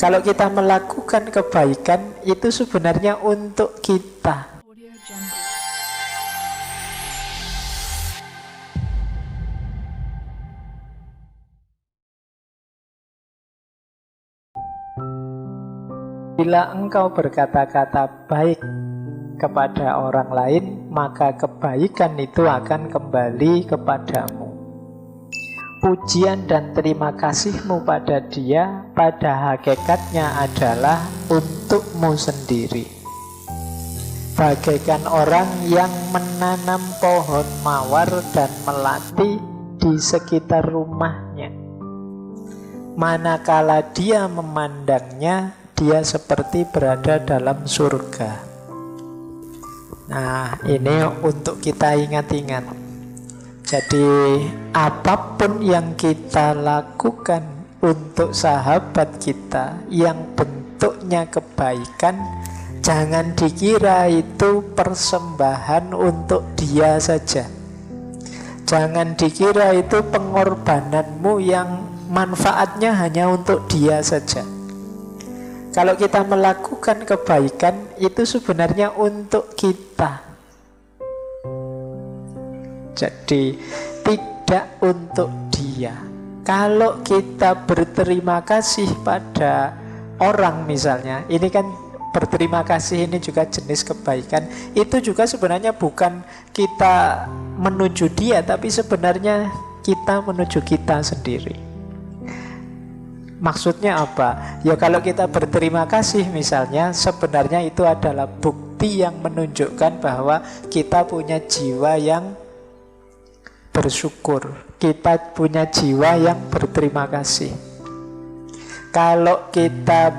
Kalau kita melakukan kebaikan itu sebenarnya untuk kita. Bila engkau berkata-kata baik kepada orang lain, maka kebaikan itu akan kembali kepadamu. Pujian dan terima kasihmu pada dia pada hakikatnya adalah untukmu sendiri. Bagaikan orang yang menanam pohon mawar dan melati di sekitar rumahnya. Manakala dia memandangnya, dia seperti berada dalam surga. Nah, ini untuk kita ingat-ingat. Jadi apapun yang kita lakukan untuk sahabat kita yang bentuknya kebaikan, jangan dikira itu persembahan untuk dia saja. Jangan dikira itu pengorbananmu yang manfaatnya hanya untuk dia saja. Kalau kita melakukan kebaikan itu sebenarnya untuk kita. Jadi tidak untuk dia. Kalau kita berterima kasih pada orang misalnya, ini kan berterima kasih ini juga jenis kebaikan. Itu juga sebenarnya bukan kita menuju dia, tapi sebenarnya kita menuju kita sendiri. Maksudnya apa? Ya kalau kita berterima kasih misalnya, sebenarnya itu adalah bukti yang menunjukkan bahwa kita punya jiwa yang bersyukur, kita punya jiwa yang berterima kasih. Kalau kita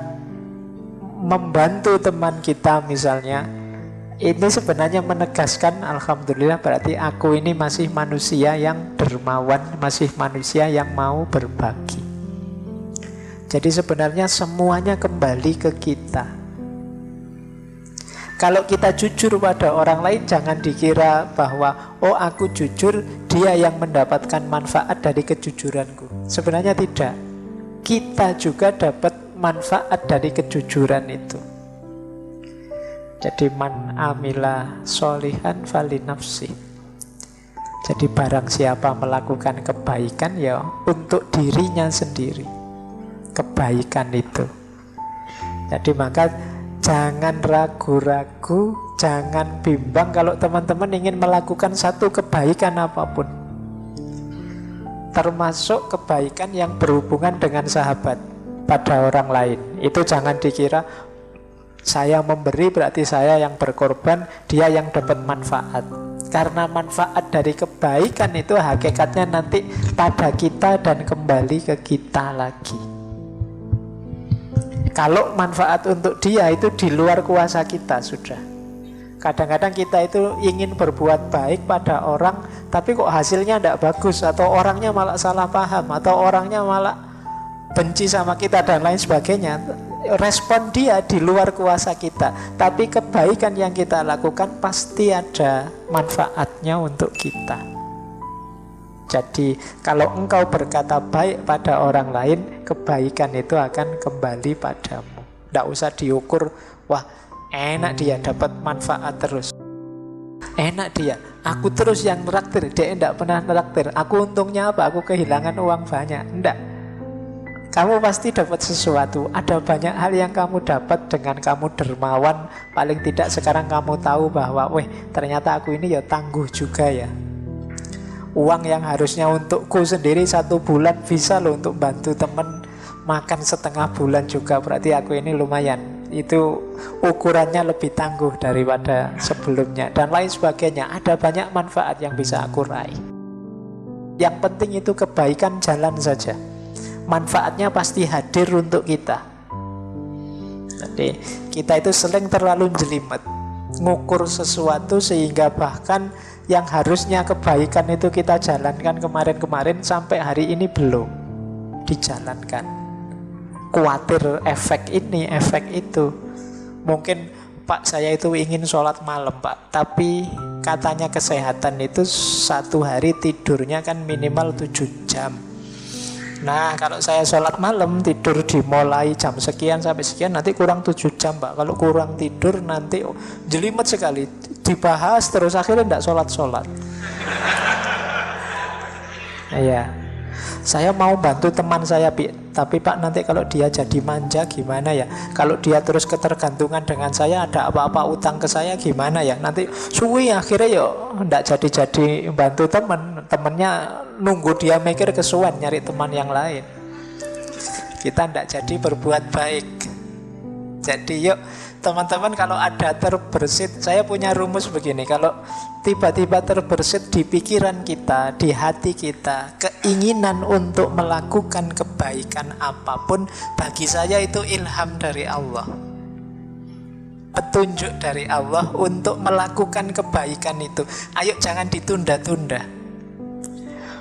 membantu teman kita misalnya, ini sebenarnya menegaskan alhamdulillah berarti aku ini masih manusia yang dermawan, masih manusia yang mau berbagi. Jadi sebenarnya semuanya kembali ke kita. Kalau kita jujur pada orang lain, jangan dikira bahwa oh aku jujur, dia yang mendapatkan manfaat dari kejujuranku. Sebenarnya tidak. Kita juga dapat manfaat dari kejujuran itu. Jadi man amila sholihan falinafsi. Jadi barang siapa melakukan kebaikan ya untuk dirinya sendiri. Kebaikan itu. Jadi maka jangan ragu-ragu, jangan bimbang kalau teman-teman ingin melakukan satu kebaikan apapun. Termasuk kebaikan yang berhubungan dengan sahabat pada orang lain. Itu jangan dikira saya memberi berarti saya yang berkorban, dia yang dapat manfaat. Karena manfaat dari kebaikan itu hakikatnya nanti pada kita dan kembali ke kita lagi. Kalau manfaat untuk dia itu di luar kuasa kita sudah. Kadang-kadang kita itu ingin berbuat baik pada orang, tapi kok hasilnya tidak bagus, atau orangnya malah salah paham, atau orangnya malah benci sama kita dan lain sebagainya. Respon dia di luar kuasa kita. Tapi kebaikan yang kita lakukan pasti ada manfaatnya untuk kita. Jadi kalau engkau berkata baik pada orang lain, kebaikan itu akan kembali padamu. Tidak usah diukur, wah enak dia dapat manfaat terus, enak dia, aku terus yang neraktir, dia tidak pernah neraktir, aku untungnya apa, aku kehilangan uang banyak. Tidak. Kamu pasti dapat sesuatu. Ada banyak hal yang kamu dapat dengan kamu dermawan. Paling tidak sekarang kamu tahu bahwa weh ternyata aku ini ya tangguh juga ya. Uang yang harusnya untukku sendiri 1 bulan bisa loh untuk bantu teman makan setengah bulan juga. Berarti aku ini lumayan. Itu ukurannya lebih tangguh daripada sebelumnya dan lain sebagainya. Ada banyak manfaat yang bisa aku raih. Yang penting itu kebaikan jalan saja. Manfaatnya pasti hadir untuk kita. Jadi kita itu sering terlalu jelimet ngukur sesuatu sehingga bahkan yang harusnya kebaikan itu kita jalankan kemarin-kemarin sampai hari ini belum dijalankan. Khawatir efek ini, efek itu. Mungkin Pak saya itu ingin sholat malam Pak, tapi katanya kesehatan itu 1 hari tidurnya kan minimal 7 jam. Nah, kalau saya sholat malam, tidur dimulai jam sekian sampai sekian, nanti kurang 7 jam, Pak. Kalau kurang tidur nanti jelimet sekali. Dibahas terus akhirnya tidak sholat-sholat. Iya. Saya mau bantu teman saya, tapi Pak, nanti kalau dia jadi manja gimana ya? Kalau dia terus ketergantungan dengan saya, ada apa-apa utang ke saya gimana ya? Nanti suwi akhirnya ya ndak jadi-jadi bantu temennya nunggu dia mikir kesuwen nyari teman yang lain. Kita ndak jadi berbuat baik. Jadi yuk teman-teman, kalau ada terbersit, saya punya rumus begini, kalau tiba-tiba terbersit di pikiran kita, di hati kita, keinginan untuk melakukan kebaikan apapun, bagi saya itu ilham dari Allah, petunjuk dari Allah untuk melakukan kebaikan itu. Ayo jangan ditunda-tunda.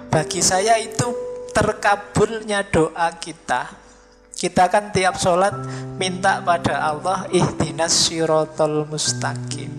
Bagi saya itu terkabulnya doa kita. Kita kan tiap sholat minta pada Allah, ihdinas siratal mustaqim.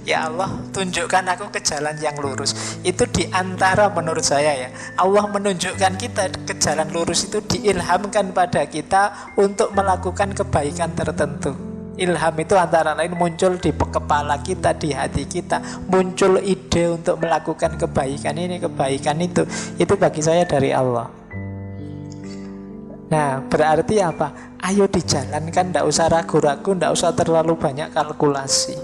Ya Allah, tunjukkan aku ke jalan yang lurus. Itu diantara, menurut saya ya, Allah menunjukkan kita ke jalan lurus itu diilhamkan pada kita untuk melakukan kebaikan tertentu. Ilham itu antara lain muncul di kepala kita, di hati kita, muncul ide untuk melakukan kebaikan ini, kebaikan itu. Itu bagi saya dari Allah. Nah, berarti apa? Ayo dijalankan, tidak usah ragu-ragu, tidak usah terlalu banyak kalkulasi.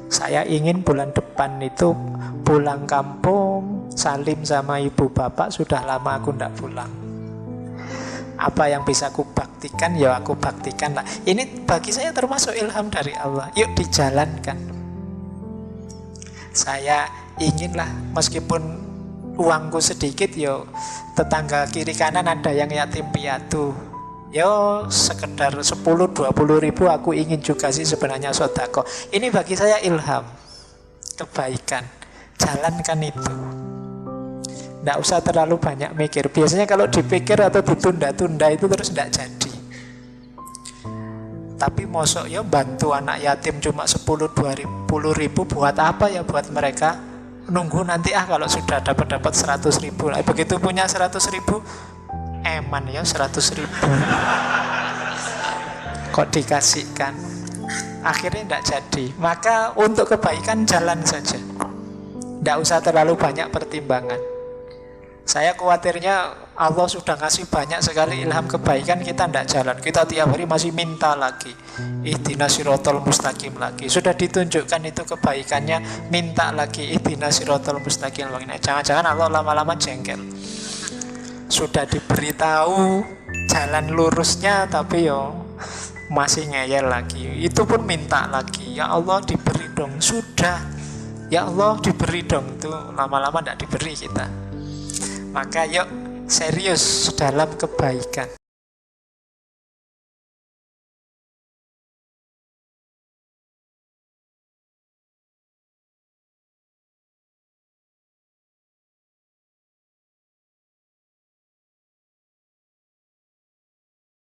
Saya ingin bulan depan itu pulang kampung, salim sama ibu bapak. Sudah lama aku tidak pulang. Apa yang bisa aku baktikan, ya aku baktikan lah. Ini bagi saya termasuk ilham dari Allah. Yuk dijalankan. Saya inginlah, meskipun uangku sedikit, yo tetangga kiri kanan ada yang yatim piatu, yo sekedar 10-20 ribu aku ingin juga sih sebenarnya sedekah. Ini bagi saya ilham kebaikan. Jalankan itu. Tidak usah terlalu banyak mikir. Biasanya kalau dipikir atau ditunda-tunda itu terus tidak jadi. Tapi mosok ya bantu anak yatim cuma 10-20 ribu buat apa ya buat mereka? Nunggu nanti kalau sudah dapat 100 ribu. Begitu punya 100 ribu, eman ya 100 ribu. Kok dikasihkan? Akhirnya tidak jadi. Maka untuk kebaikan jalan saja. Tidak usah terlalu banyak pertimbangan. Saya khawatirnya Allah sudah ngasih banyak sekali ilham kebaikan, kita tidak jalan. Kita tiap hari masih minta lagi, ihdinas siratal mustaqim lagi. Sudah ditunjukkan itu kebaikannya, minta lagi ihdinas siratal mustaqim. Jangan-jangan Allah lama-lama jengkel. Sudah diberitahu jalan lurusnya, tapi masih ngeyel lagi. Itu pun minta lagi, ya Allah diberi dong. Sudah, ya Allah diberi dong. Itu lama-lama tidak diberi kita. Maka yuk serius dalam kebaikan.